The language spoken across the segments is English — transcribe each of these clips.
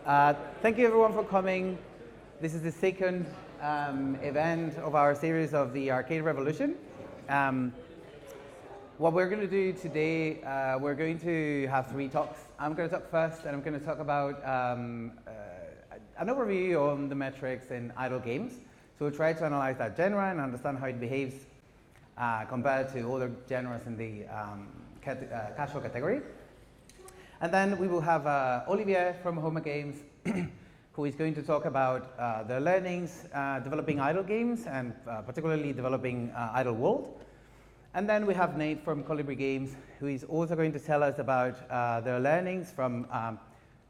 Thank you everyone for coming. This is the second event of our series of the Arcade Revolution. What we're going to do today, we're going to have three talks. I'm going to talk first, and I'm going to talk about an overview on the metrics in idle games. So we'll try to analyze that genre and understand how it behaves compared to other genres in the casual category. And then we will have Olivier from Homa Games, who is going to talk about their learnings developing idle games and particularly developing Idle World. And then we have Nate from Colibri Games, who is also going to tell us about their learnings from,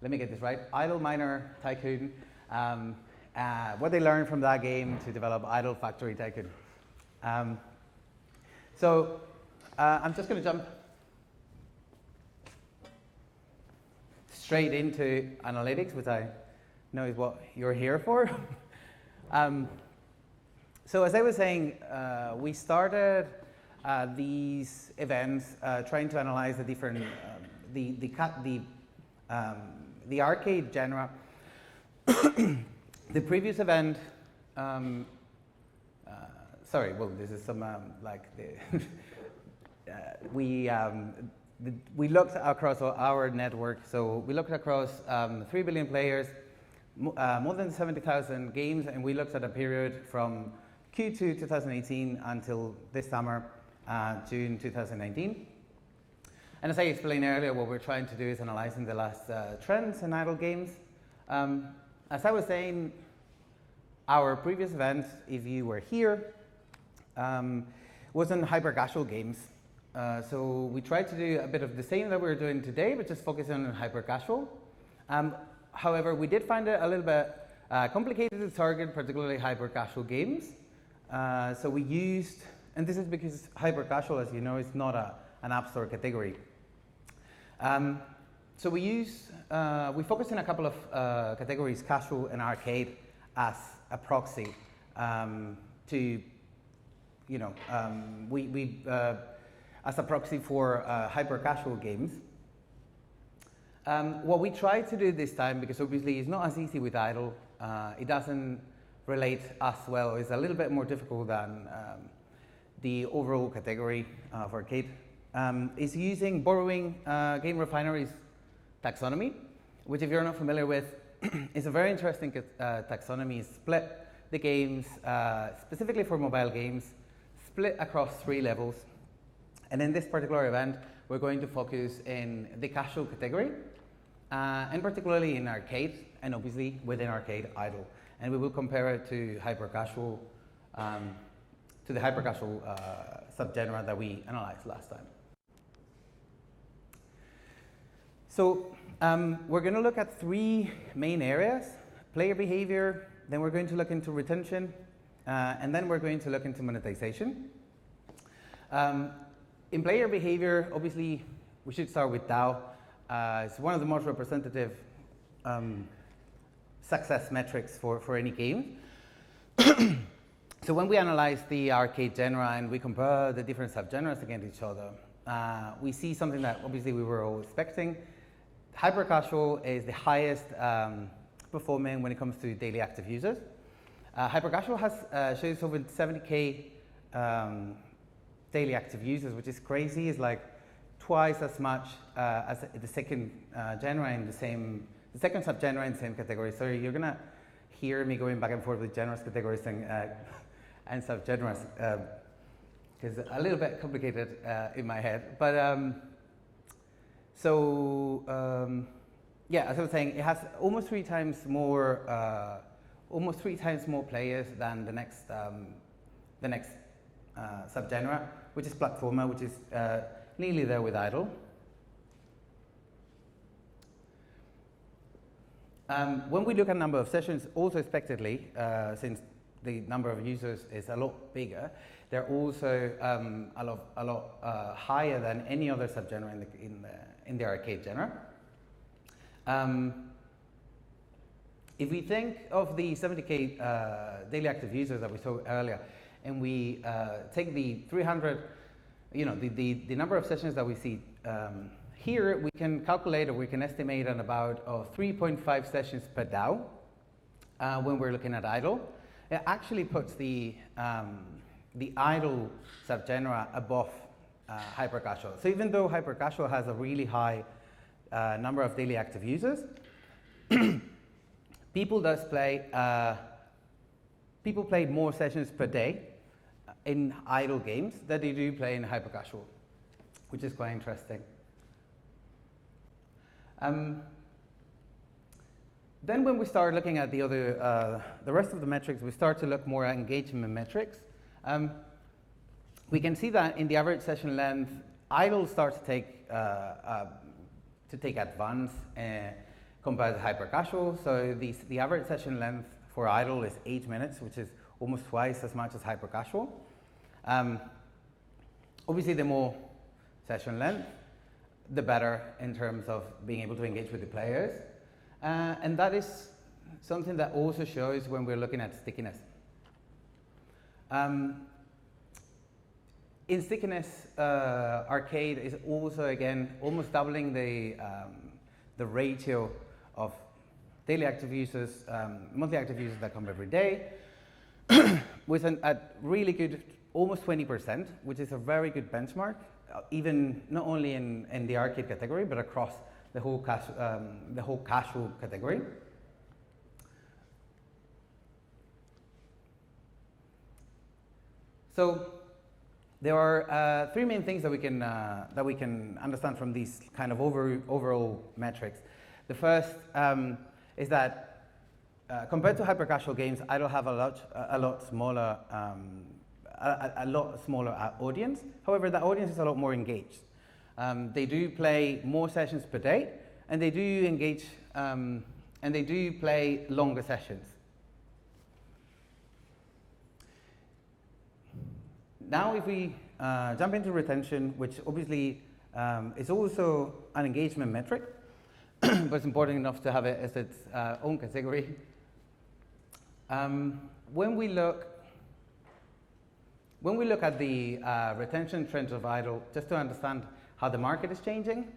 let me get this right, Idle Miner Tycoon, what they learned from that game to develop Idle Factory Tycoon. So I'm just going to jump straight into analytics, which I know is what you're here for. So as I was saying, we started these events trying to analyze the different, the arcade genre. The previous event, sorry, well, this is some like the we looked across our network. So we looked across 3 billion players, more than 70,000 games, and we looked at a period from Q2 2018 until this summer, June 2019. And as I explained earlier, what we're trying to do is analyzing the last trends in idle games. As I was saying, our previous event, if you were here, was on hyper-casual games. So we tried to do a bit of the same that we're doing today, but just focusing on hyper-casual. However, we did find it a little bit complicated to target particularly hyper-casual games. So we used, and this is because hyper-casual, as you know, is not an App Store category. So we focused on a couple of categories, casual and arcade, as a proxy to, you know, as a proxy for hyper-casual games. What we tried to do this time, because obviously it's not as easy with idle, it doesn't relate as well, it's a little bit more difficult than the overall category for arcade, is borrowing Game Refinery's taxonomy, which if you're not familiar with, is a very interesting taxonomy. It split the games, specifically for mobile games, split across 3 levels. And in this particular event, we're going to focus in the casual category, and particularly in arcade, and obviously within arcade, idle. And we will compare it to hyper-casual, to the hyper-casual subgenre that we analyzed last time. So we're going to look at 3 main areas: player behavior, then we're going to look into retention, and then we're going to look into monetization. In player behavior, obviously, we should start with DAU. It's one of the most representative success metrics for any game. So when we analyze the arcade genre and we compare the different subgenres against each other, we see something that obviously we were all expecting. Hyper-casual is the highest performing when it comes to daily active users. Hyper-casual shows over 70K daily active users, which is crazy. It's like twice as much as the second genre in the second subgenre in the same category. So you're gonna hear me going back and forth with genres, categories, and subgenres, because it's a little bit complicated in my head. But yeah, as I was saying, it has almost 3 times more players than the next subgenre, which is platformer, which is nearly there with idle. When we look at number of sessions, also expectedly, since the number of users is a lot bigger, they're also a lot higher than any other subgenre in the arcade genre. If we think of the 70K daily active users that we saw earlier, and we take the 300, you know, the number of sessions that we see here we can calculate, or we can estimate on about 3.5 sessions per DAO when we're looking at idle. It actually puts the idle subgenre above hyper casual. So even though hyper casual has a really high number of daily active users, people play more sessions per day in idle games than they do play in hyper casual, which is quite interesting. Then when we start looking at the rest of the metrics, we start to look more at engagement metrics. We can see that in the average session length, idle starts to take advance compared to hyper casual. So the average session length for idle is 8 minutes, which is almost twice as much as hyper casual. Obviously, the more session length, the better in terms of being able to engage with the players. And that is something that also shows when we're looking at stickiness. In stickiness, arcade is also, again, almost doubling the ratio of daily active users, monthly active users that come every day, with a really good, almost 20%, which is a very good benchmark, even not only in the arcade category, but across the whole casual category. So there are three main things that we can understand from these kind of overall metrics. The first is that compared to hyper casual games, idle have a lot smaller audience. However, that audience is a lot more engaged. They do play more sessions per day, and they do engage, and they do play longer sessions. Now, if we jump into retention, which obviously is also an engagement metric, but it's important enough to have it as its own category. When we look at the retention trends of idle, just to understand how the market is changing,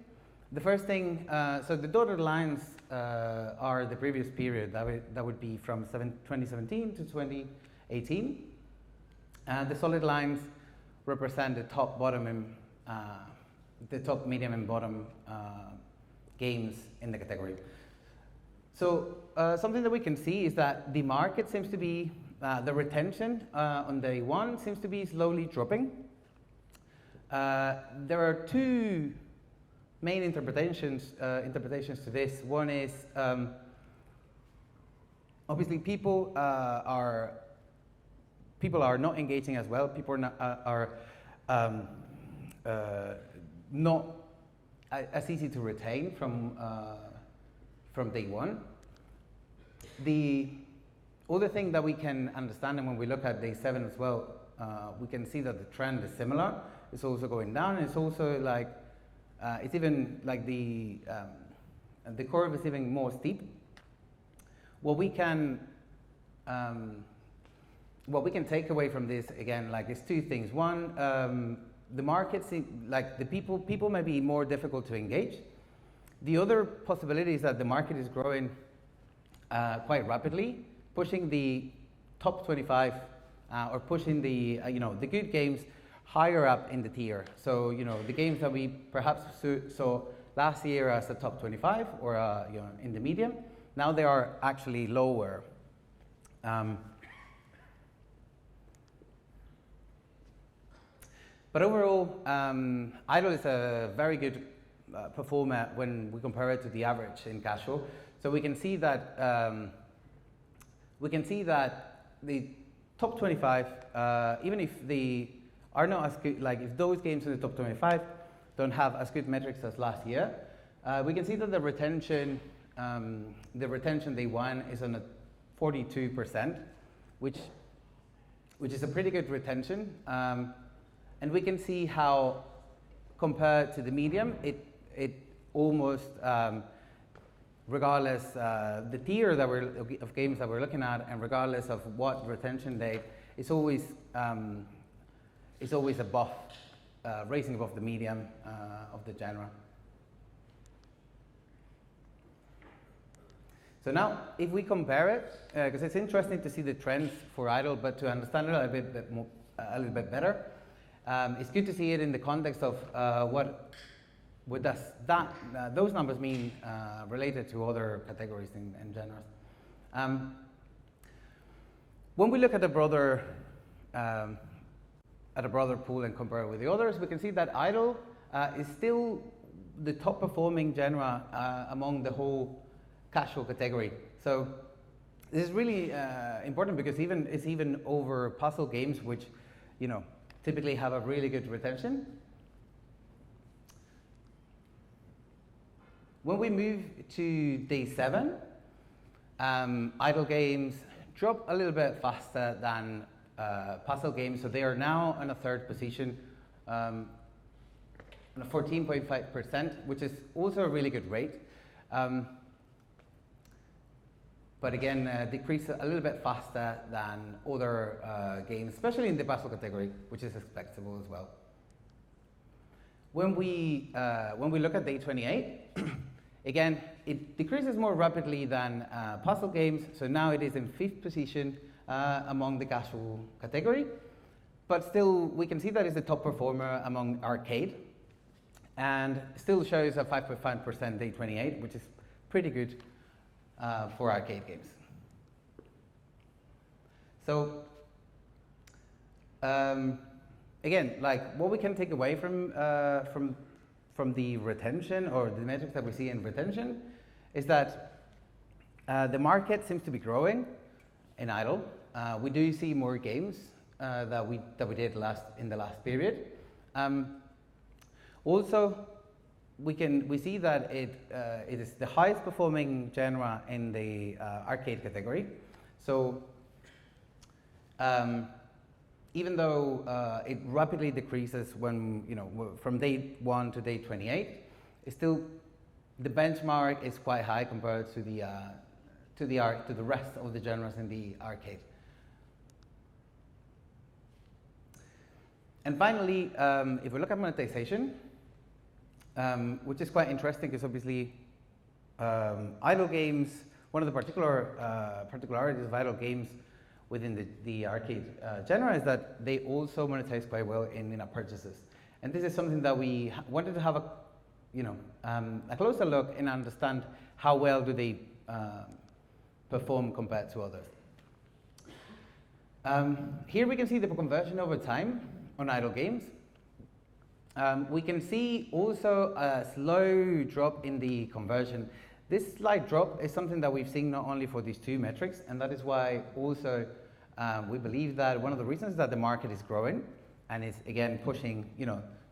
the first thing, so the dotted lines are the previous period. That would be from 2017 to 2018. The solid lines represent the top, medium, and bottom games in the category. So something that we can see is that the market seems to be, the retention on day one seems to be slowly dropping. There are two main interpretations to this. One is obviously people are not engaging as well. People are not as easy to retain from day one. The other thing that we can understand, and when we look at day 7 as well, we can see that the trend is similar. It's also going down. It's also like it's even like the curve is even more steep. What we can take away from this, again, like, is two things. One, the market like the people may be more difficult to engage. The other possibility is that the market is growing quite rapidly, pushing the top 25 or pushing the the good games higher up in the tier. So the games that we perhaps saw last year as the top 25 or in the medium, now they are actually lower. But overall, idle is a very good performer when we compare it to the average in casual. So we can see that the top 25, even if they are not as good, like if those games in the top 25 don't have as good metrics as last year, we can see that the retention day one is on a 42%, which is a pretty good retention. And we can see how, compared to the medium, it almost, regardless the tier of games that we're looking at, and regardless of what retention date, it's always above, raising above the medium of the genre. So now, if we compare it, because it's interesting to see the trends for idle, but to understand it a little bit better, it's good to see it in the context of what does those numbers mean related to other categories and genres. When we look at a broader pool and compare it with the others, we can see that idle is still the top performing genre among the whole casual category. So this is really important because it's even over puzzle games, which typically have a really good retention. When we move to day 7, idle games drop a little bit faster than puzzle games, so they are now in a third position, on a 14.5%, which is also a really good rate. But again, decrease a little bit faster than other games, especially in the puzzle category, which is expectable as well. When we look at day 28, again, it decreases more rapidly than puzzle games, so now it is in 5th position among the casual category, but still we can see that it's the top performer among arcade, and still shows a 5.5% day 28, which is pretty good for arcade games. So again, like what we can take away from the retention or the metrics that we see in retention is that the market seems to be growing in idle. We do see more games that we did in the last period. Also, we see that it is the highest performing genre in the arcade category. So even though it rapidly decreases when from day 1 to day 28, it's still the benchmark is quite high compared to the rest of the genres in the arcade. And finally, if we look at monetization, which is quite interesting because obviously idle games, one of the particularities of idle games within the arcade genre is that they also monetize quite well in in-app purchases. And this is something that we wanted to have a closer look and understand how well do they perform compared to others. Here we can see the conversion over time on idle games. We can see also a slow drop in the conversion. This slight drop is something that we've seen not only for these 2 metrics, and that is why also we believe that one of the reasons that the market is growing and is again pushing,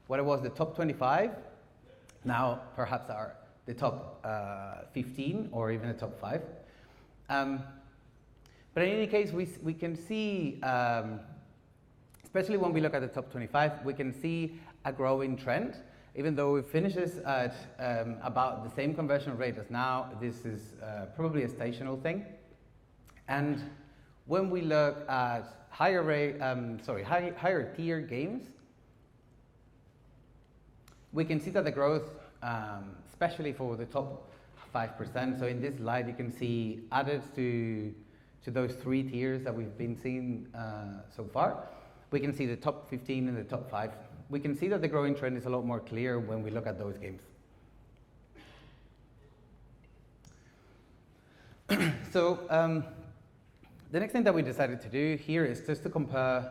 what it was the top 25, now perhaps are the top 15 or even the top 5. But in any case, we can see, especially when we look at the top 25, we can see a growing trend. Even though it finishes at about the same conversion rate as now, this is probably a stational thing. And when we look at higher tier games, we can see that the growth, especially for the top 5%. So in this slide, you can see added to those 3 tiers that we've been seeing so far. We can see the top 15 and the top 5. We can see that the growing trend is a lot more clear when we look at those games. So the next thing that we decided to do here is just to compare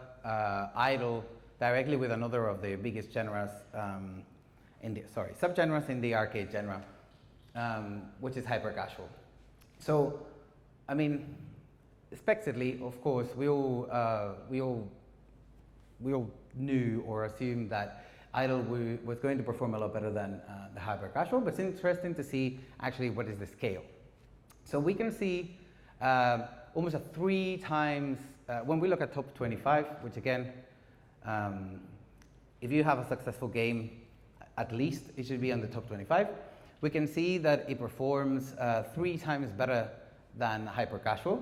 idle directly with another of the biggest genres subgenres in the arcade genre, which is hyper casual. So, I mean, expectedly, of course, we all knew or assumed that idle was going to perform a lot better than the hyper casual, but it's interesting to see actually what is the scale. So we can see almost a 3 times, when we look at top 25, which again, if you have a successful game, at least it should be on the top 25, we can see that it performs 3 times better than hyper casual.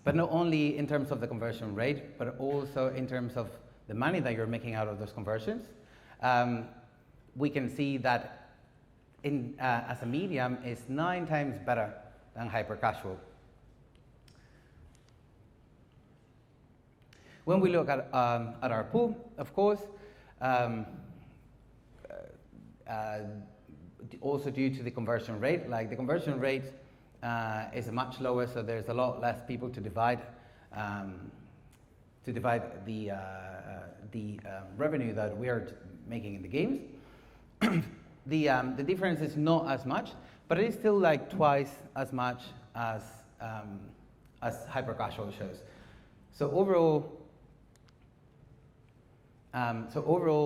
But not only in terms of the conversion rate, but also in terms of the money that you're making out of those conversions. We can see that as a medium is 9 times better than hyper-casual. When we look at our pool, of course, also due to the conversion rate, like the conversion rate is much lower, so there's a lot less people to divide the revenue that we are making in the games. The difference is not as much, but it is still like twice as much as hyper-casual shows. So overall,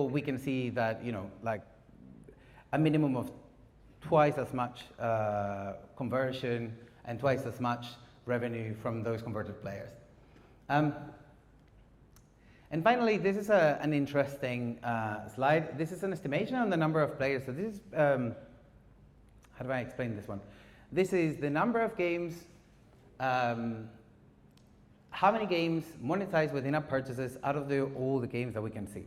we can see that like a minimum of twice as much conversion and twice as much revenue from those converted players. And finally, this is an interesting slide. This is an estimation on the number of players. So this is, how do I explain this one? This is the number of games, how many games monetize with in-app purchases out of all the games that we can see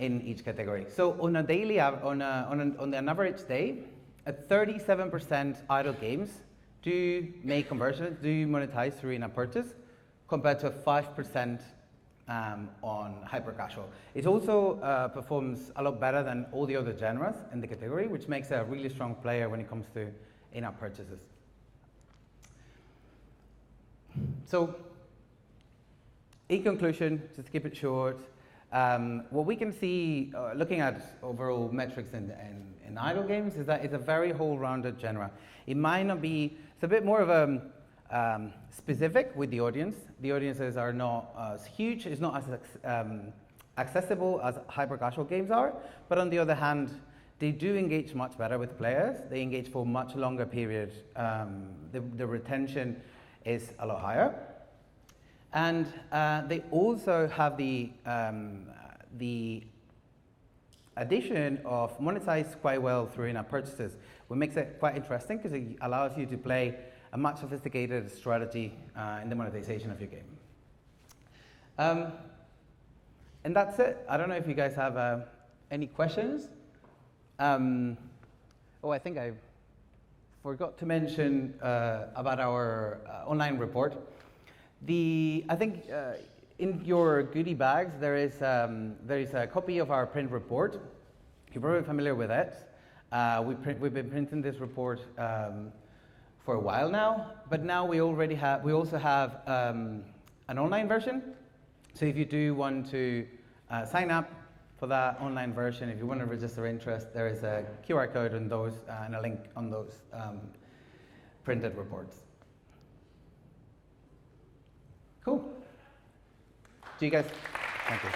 in each category. So on a daily, on an average day, at 37% idle games do make conversions, do monetize through in-app purchase, compared to 5% on hyper-casual. It also performs a lot better than all the other genres in the category, which makes it a really strong player when it comes to in-app purchases. So, in conclusion, just to keep it short, what we can see, looking at overall metrics in idle games, is that it's a very whole-rounded genre. It might not be, it's a bit more of a specific with the audience. The audiences are not as huge, it's not as accessible as hyper-casual games are, but on the other hand, they do engage much better with players. They engage for a much longer period. The retention is a lot higher. And they also have the addition of monetize quite well through in-app purchases, which makes it quite interesting because it allows you to play a much sophisticated strategy in the monetization of your game. And that's it. I don't know if you guys have any questions. Oh, I think I forgot to mention about our online report. I think in your goodie bags there is a copy of our print report. You're probably familiar with it. We've been printing this report for a while now, but now we also have an online version. So if you do want to sign up for that online version, if you want to register interest, there is a QR code on those and a link on those printed reports. Cool. Do you guys? Thank you.